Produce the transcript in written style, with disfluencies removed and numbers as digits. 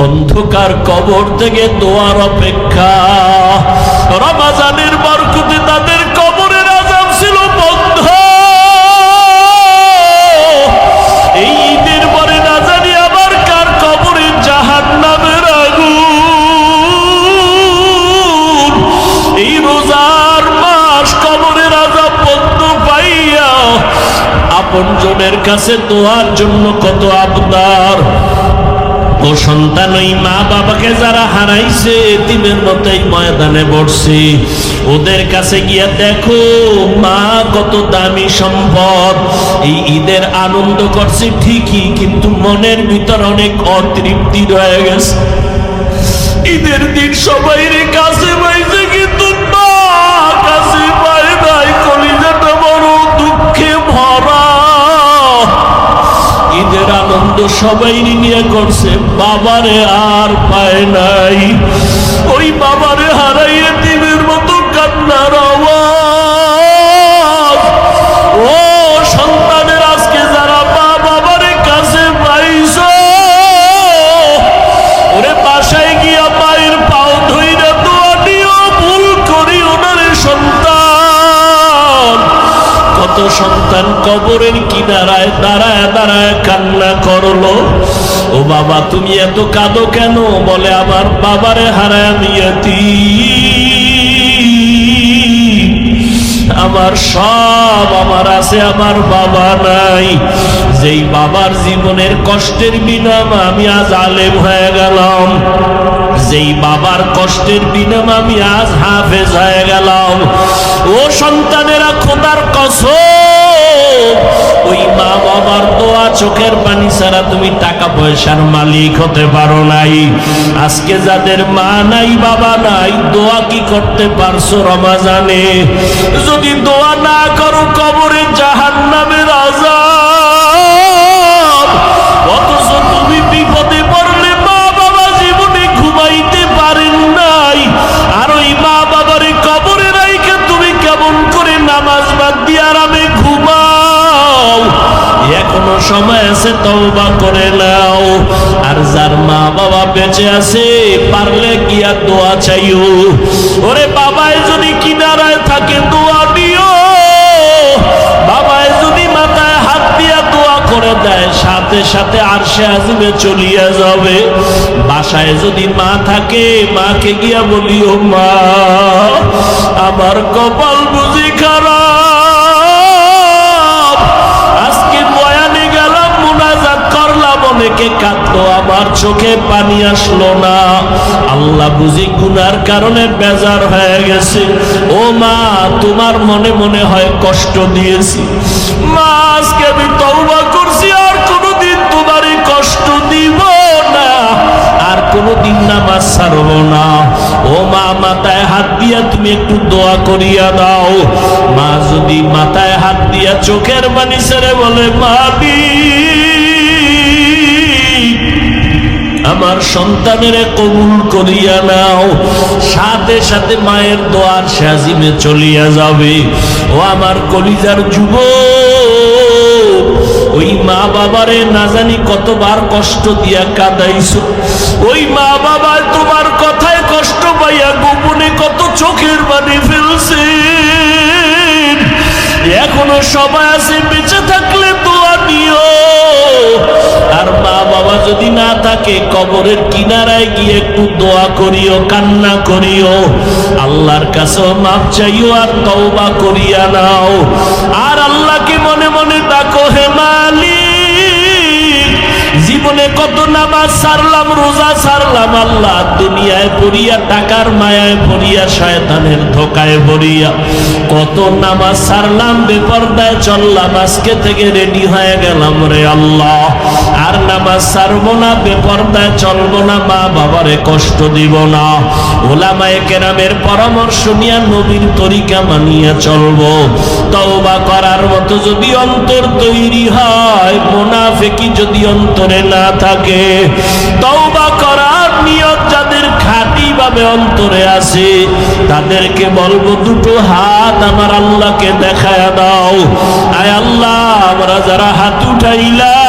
অন্ধকার কবর থেকে দোয়ার অপেক্ষা। রমজানের বরকতে তাদের কবরের আযাব ছিল বন্ধ। এই ঈদের পরে না জানি আবার কার কবরে জাহান্নামের আগুন। এই রোজার মাস কবরের আযাব বন্ধ পাইয়া আপনজনের কাছে দোয়ার জন্য কত আবদার। ও সন্তান, ওই মা বাবাকে যারা হারাইছে এতিমের মতোই ময়দানে বসছে, ওদের কাছে গিয়া দেখো মা কত দামি সম্পদ। এই ঈদের আনন্দ করছে ঠিকই, কিন্তু মনের ভিতর অনেক অতৃপ্তি রয়ে গেছে। ঈদের দিন সবাই কাছে পাইছে, কিন্তু মা কাছে পায় নাই। কলিজাটা বড় দুঃখে ভরা। ঈদের আনন্দ সবাই নিয়ে করছে, বাবারে আর পায় নাই। ওই বাবারে হারাইয়ে দিনের মতো কান্নার আওয়াজ। ও সন্তানের আজকে যারা মা বাবারে কাছে পাইছো, ওরে বাসায় গিয়া মায়ের পাও ধইরা দোয়া দিও, ভুল করিও না রে সন্তান। কত সন্তান কবরের কিনারায় দাঁড়ায় দাঁড়ায় কান্না করলো। ও বাবা তুমি এত কাঁদো কেন? বলে আমার বাবারে হারায় আমি এতিম। আমার সব আমার আছে, আমার বাবা নাই। যেই বাবার জীবনের কষ্টের বিনিময়ে আমি আজ আলেম হয়ে গেলাম, যেই বাবার কষ্টের বিনিময়ে আমি আজ হাফেজ হয়ে গেলাম। ও সন্তানেরা, খোদার কসম, ওই মা বাবার দোয়া চোখের পানি ছাড়া তুমি টাকা পয়সার মালিক হতে পারো নাই। আজকে যাদের মা নাই বাবা নাই, দোয়া কি করতে পারছো রমজানে? যদি দোয়া না করো কবরে জাহান্নামের আযাব। অথচ তুমি বিপদে পড়লে মা বাবা জীবনে ঘুমাইতে পারেন নাই, আর ওই মা বাবারে কবরে রাইখে তুমি কেমন করে নামাজ বাদ দিয়ে আরামে ঘুমাও? এখনো সময় আছে, তওবা করে নাও। আর যার মা বাবা বেঁচে আছে পারলে গিয়া দোয়া চাইও। ওরে বাবায় যদি কিনারায় থাকে দোয়া দিও। বাবায় যদি মাথায় হাত দিয়া দোয়া করে দেয়, সাথে সাথে আরশে আজিমে চলিয়া যাবে। বাসায় যদি মা থাকে, মাকে গিয়া বলিও, মা আমার কপাল বুঝি খারাপ, আজকে বয়ানে গেলাম মুনাজাত করলাম, অনেকে কাঁদলো, আমার চোখে পানি আসলো না। আল্লাহ বুঝি গুনার কারণে বেজার হয়ে গেছে। ও মা, তোমার মনে মনে হয় কষ্ট দিয়েছি। মা আজকে আমি তওবা করছি, আর কোনোদিন তোমারই কষ্ট দিব না, আর কোনোদিন নামাজ ছাড়ব না। ও মা, মাথায় হাত দিয়া তুমি একটু দোয়া করিয়া দাও। মা যদি মাথায় হাত দিয়া চোখের পানি ছেড়ে বলে, মাবি আমার সন্তানের কবুল করিয়া নাও, সাথে সাথে মায়ের দোয়ার সাজিমে চলিয়া যাবে। ও আমার কলিজার যুবক, ওই মা বাবারে না জানি কতবার কষ্ট দিয়া কাঁদাইছো। ওই মা বাবা তোমার কথায় কষ্ট পাইয়া গোপনে কত চোখের পানি ফেলছে। এখনো সবাই আছে, বেঁচে থাকলে দোয়া দিও। আর মা বাবা যদি না থাকে, কবরের কিনারায় গিয়ে একটু দোয়া করিও, কান্না করিও, আল্লাহর কাছে মাপ চাইও, আর তওবা করিয়া নাও। আর আল্লাহকে মনে মনে ডাকো, হে মালিক, জীবনে কত নামাজ ছাড়লাম, রোজা ছাড়লাম, আল্লাহ দুনিয়ায় পড়িয়া, টাকার মায়ায় পড়িয়া, শয়তানের ধোকায় পড়িয়া কত নামাজ ছাড়লাম, বেপরদায় চললাম, আজকে থেকে রেডি হয়ে গেলাম রে আল্লাহ, আর নামাজ ছাড়বো না, বেপরদায় চলবো না, মা বাবারে কষ্ট দিব না। ওলামায়ে কেরামের পরামর্শ নিয়ে নবীর তরিকা মানিয়ে চলবো। তওবা করার মতো যদি অন্তর তৈরি হয়, মুনাফিকি যদি অন্তরে না থাকে, তওবা করার নিয়ত যাদের খাঁটি ভাবে অন্তরে আছে, তাদেরকে বলবো দুটো হাত আমার আল্লাহকে দেখায়া দাও। আয় আল্লাহ, আমরা যারা হাত উঠাইলাম